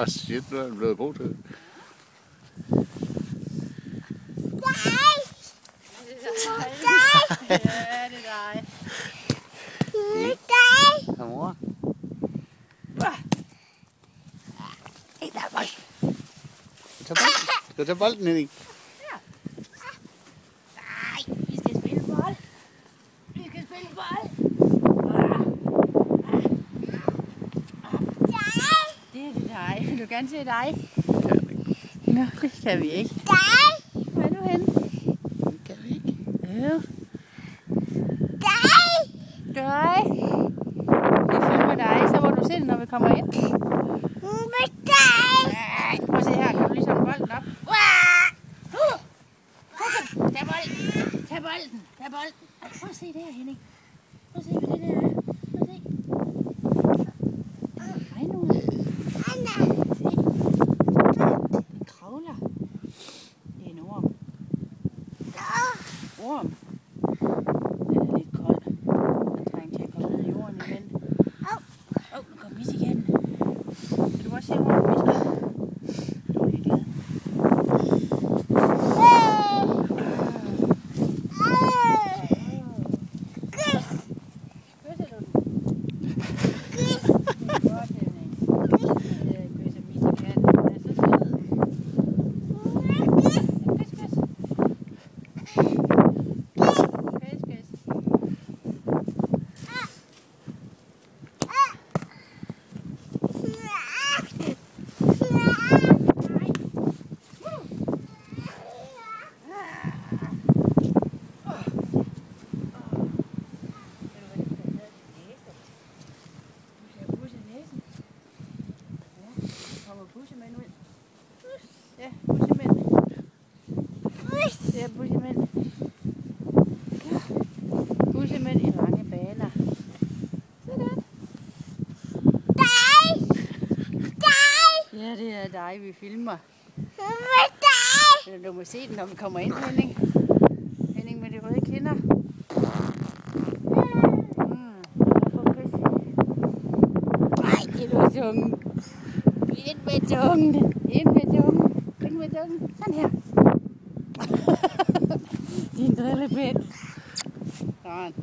Shit, nu er han blevet god til det. Ja, det er dig. Ja, mor. Hey, der er bold. Skal du tage bolden, Henning? Ja. Nej, vi skal spille bold. Vi skal spille bold. Det er det dig. Vil du gerne se dig? Kan vi ikke. Nå, det kan vi ikke. Hvor er du henne? Kan vi ikke. Ja. Dig. Vi filmer dig, så må du se det, når vi kommer ind. Nej, prøv at se her. Kan du lige samle bolden op? Tag bolden. Tag bolden. Tag bolden. Prøv at se det her, Henning. Prøv at se, hvad det der er. Prøv at se. Det er en regnude. Se. Den kravler. Det er en orm. Orm. Den er lidt kold. Den trænger til at komme ned i jorden igen. Nu kom misikatten. Kan du godt se, hvor misikatten? Du er helt glad. Kysser du den? Det er godt, Henning. Kysser misikatten. Den er så sød. Kys, kys. Kys, kys. Bussemænd ud. Ja, bussemænd. Det er bussemænd. Bussemænd i lange baner. Sådan. Ja, det er dig, vi filmer. Du må se den, når vi kommer ind, Henning. Henning med de røde kinder. Nej, det er tungen. Ind med tungen. Ind med tungen. Ind med tungen. Sådan her. Din drillepind. Sådan.